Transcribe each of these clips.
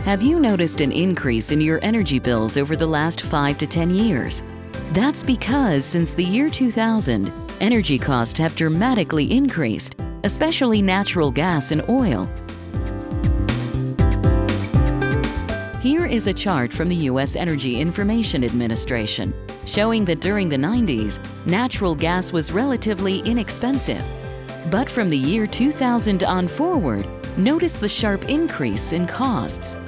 Have you noticed an increase in your energy bills over the last 5 to 10 years? That's because since the year 2000, energy costs have dramatically increased, especially natural gas and oil. Here is a chart from the U.S. Energy Information Administration showing that during the 90s, natural gas was relatively inexpensive. But from the year 2000 on forward, notice the sharp increase in costs.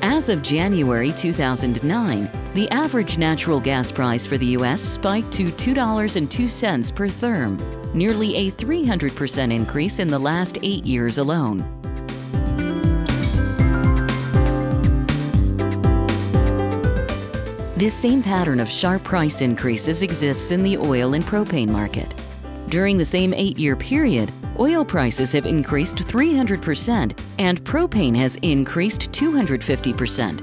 As of January 2009, the average natural gas price for the U.S. spiked to $2.02 per therm, nearly a 300% increase in the last 8 years alone. This same pattern of sharp price increases exists in the oil and propane market. During the same 8-year period, oil prices have increased 300% and propane has increased 250%.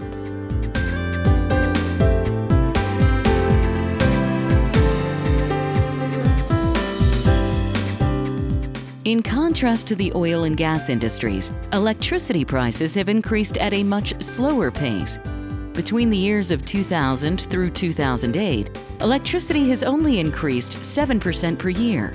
In contrast to the oil and gas industries, electricity prices have increased at a much slower pace. Between the years of 2000 through 2008, electricity has only increased 7% per year.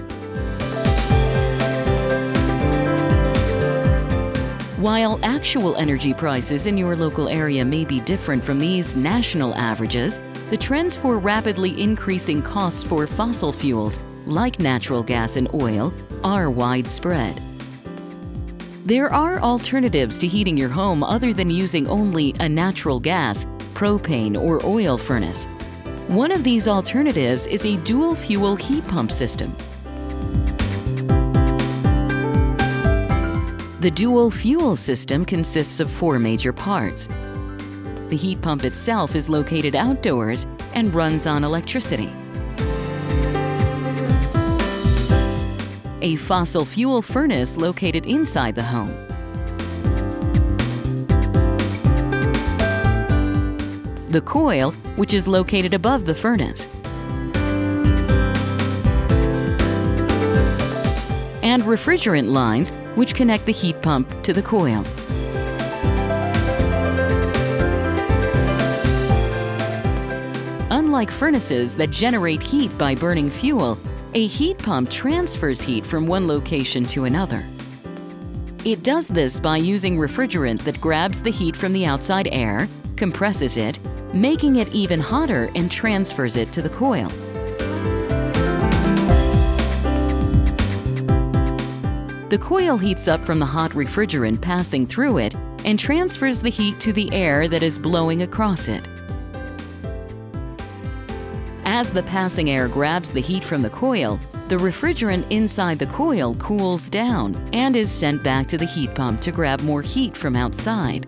While actual energy prices in your local area may be different from these national averages, the trends for rapidly increasing costs for fossil fuels, like natural gas and oil, are widespread. There are alternatives to heating your home other than using only a natural gas, propane, or oil furnace. One of these alternatives is a dual-fuel heat pump system. The dual-fuel system consists of 4 major parts. The heat pump itself is located outdoors and runs on electricity. A fossil fuel furnace located inside the home. The coil, which is located above the furnace. And refrigerant lines, which connect the heat pump to the coil. Unlike furnaces that generate heat by burning fuel, a heat pump transfers heat from one location to another. It does this by using refrigerant that grabs the heat from the outside air, compresses it, making it even hotter, and transfers it to the coil. The coil heats up from the hot refrigerant passing through it and transfers the heat to the air that is blowing across it. As the passing air grabs the heat from the coil, the refrigerant inside the coil cools down and is sent back to the heat pump to grab more heat from outside.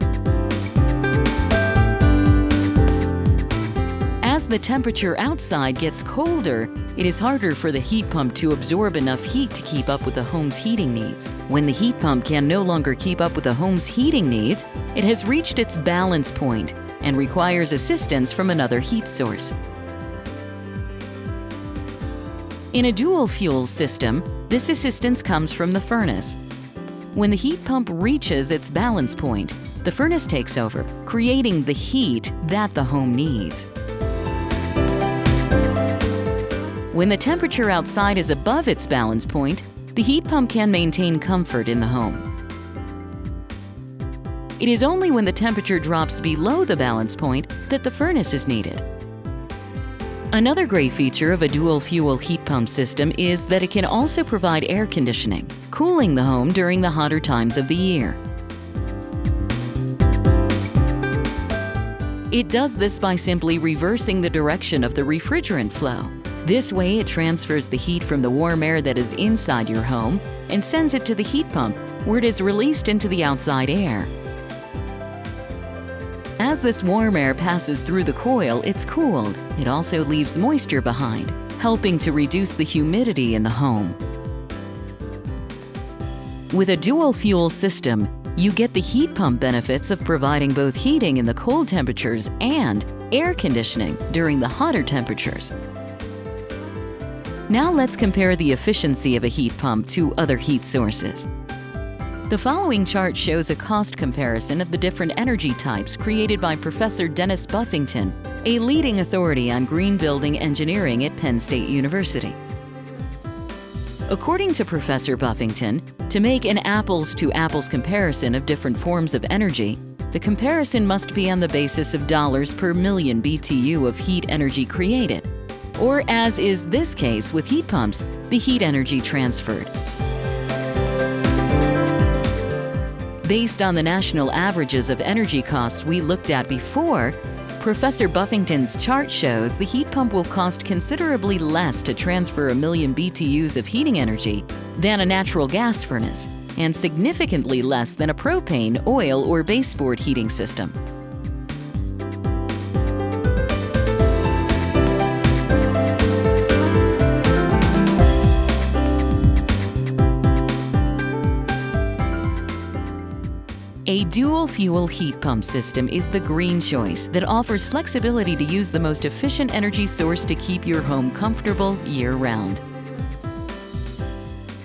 As the temperature outside gets colder, it is harder for the heat pump to absorb enough heat to keep up with the home's heating needs. When the heat pump can no longer keep up with the home's heating needs, it has reached its balance point and requires assistance from another heat source. In a dual-fuel system, this assistance comes from the furnace. When the heat pump reaches its balance point, the furnace takes over, creating the heat that the home needs. When the temperature outside is above its balance point, the heat pump can maintain comfort in the home. It is only when the temperature drops below the balance point that the furnace is needed. Another great feature of a dual-fuel heat pump system is that it can also provide air conditioning, cooling the home during the hotter times of the year. It does this by simply reversing the direction of the refrigerant flow. This way, it transfers the heat from the warm air that is inside your home and sends it to the heat pump, where it is released into the outside air. As this warm air passes through the coil, it's cooled. It also leaves moisture behind, helping to reduce the humidity in the home. With a dual-fuel system, you get the heat pump benefits of providing both heating in the cold temperatures and air conditioning during the hotter temperatures. Now let's compare the efficiency of a heat pump to other heat sources. The following chart shows a cost comparison of the different energy types created by Professor Dennis Buffington, a leading authority on green building engineering at Penn State University. According to Professor Buffington, to make an apples-to-apples comparison of different forms of energy, the comparison must be on the basis of dollars per million BTU of heat energy created, or as is this case with heat pumps, the heat energy transferred. Based on the national averages of energy costs we looked at before, Professor Buffington's chart shows the heat pump will cost considerably less to transfer a million BTUs of heating energy than a natural gas furnace, and significantly less than a propane, oil, or baseboard heating system. A dual-fuel heat pump system is the green choice that offers flexibility to use the most efficient energy source to keep your home comfortable year-round.